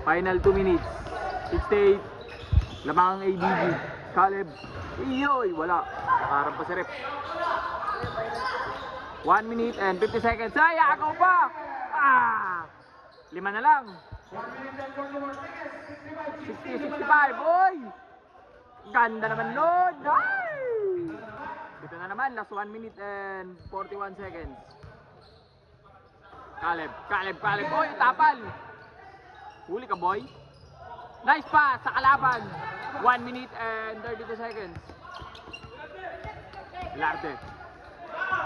Final 2 minutes. 68. Lamang ang ADG. Caleb. Iyoy, wala. Nakaharap pa si Rep. 1 minute and 50 seconds. Ay, agaw pa! Ah! 5 na lang. 60-65. Oy! Ganda naman nun. Ay! Dito na naman. Last 1 minute and 41 seconds. Caleb. Oy, tapal! Huli ka, boy. Nice pass sa kalaban. 1 minute and 32 seconds. Larte.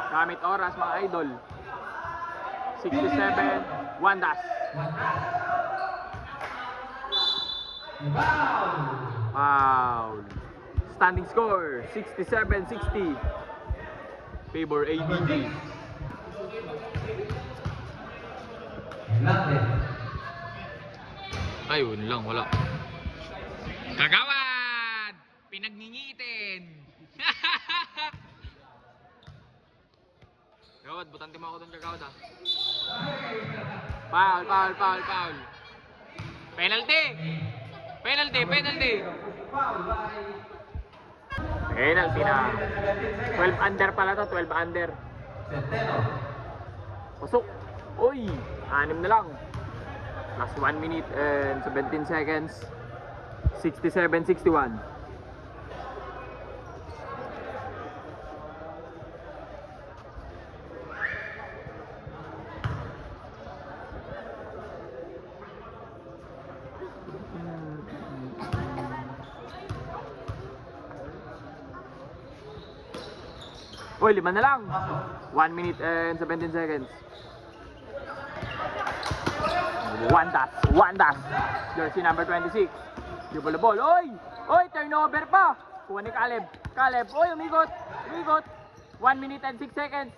Gamit oras, mga idol. 67. Wandas. Foul. Standing score 67-60. Favor ABG. Ayun lang, wala. Kagawad! Pinagningitin! Kagawad, butante mo ako doon, kagawad ah. Foul. Penalty! Penalty na. 12 under pala to, 12 under. Pasok! Uy! 6 na lang. Last 1 minute and 17 seconds. 67-61. Uy, 5 na lang. 1 minute and 17 seconds. Wandas. Jersey number 26. Dribble the ball. Oy, turnover pa. Kuha ni Caleb. Oy, umigot. 1 minute and 6 seconds.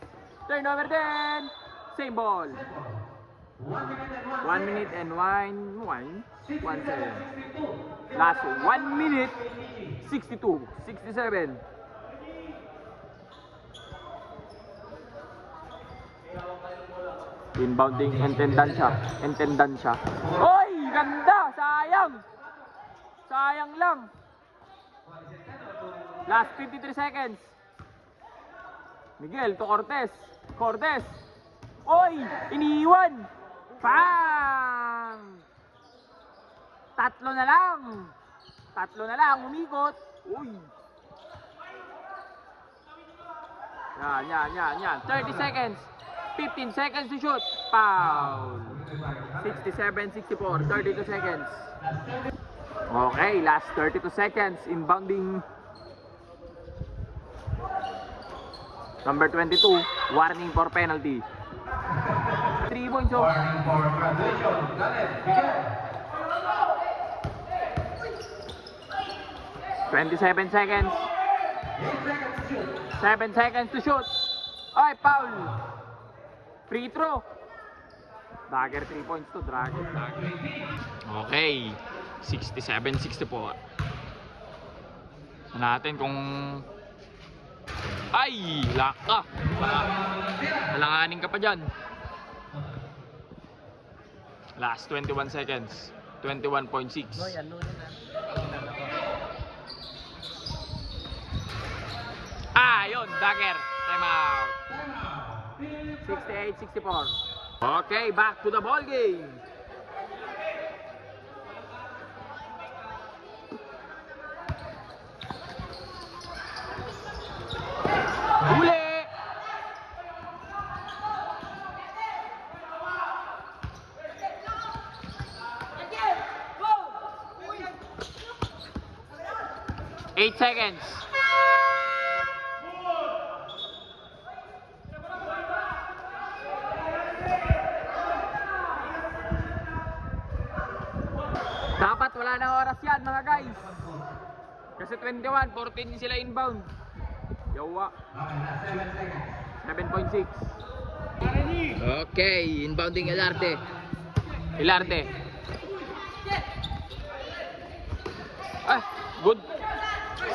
Turnover din. Same ball. 1 minute and 1 second. Last 1 minute 62, 67. Inbounding intendansya. Oy, ganda! Sayang lang. Last 53 seconds. Miguel to Cortez. Oy, iniiwan. Pang! Tatlo na lang, umikot. Uy. Yan. 30 seconds. 15 seconds to shoot. Foul. 67-64. 32 seconds. Okay, last 32 seconds. Inbounding. Number 22. Warning for penalty. 3 points. Warning for transition. 27 seconds. 7 seconds to shoot. Ay, foul. Free throw. Dagger 3 points to Dragon. Okay. 67-64. Natin kung ay, lock ka. Alanganin ka pa dyan. Last 21 seconds. 21.6. Yun, dagger. Time out. 68-64. Okay, back to the ball game. Huli! Eight seconds. Dapat wala na oras yan mga guys. Kasi 21, 14 sila inbound. Yawa. 7.6. Okay, inbounding Ilarte. Good.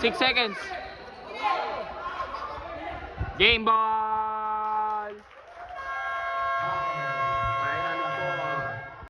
6 seconds. Game ball.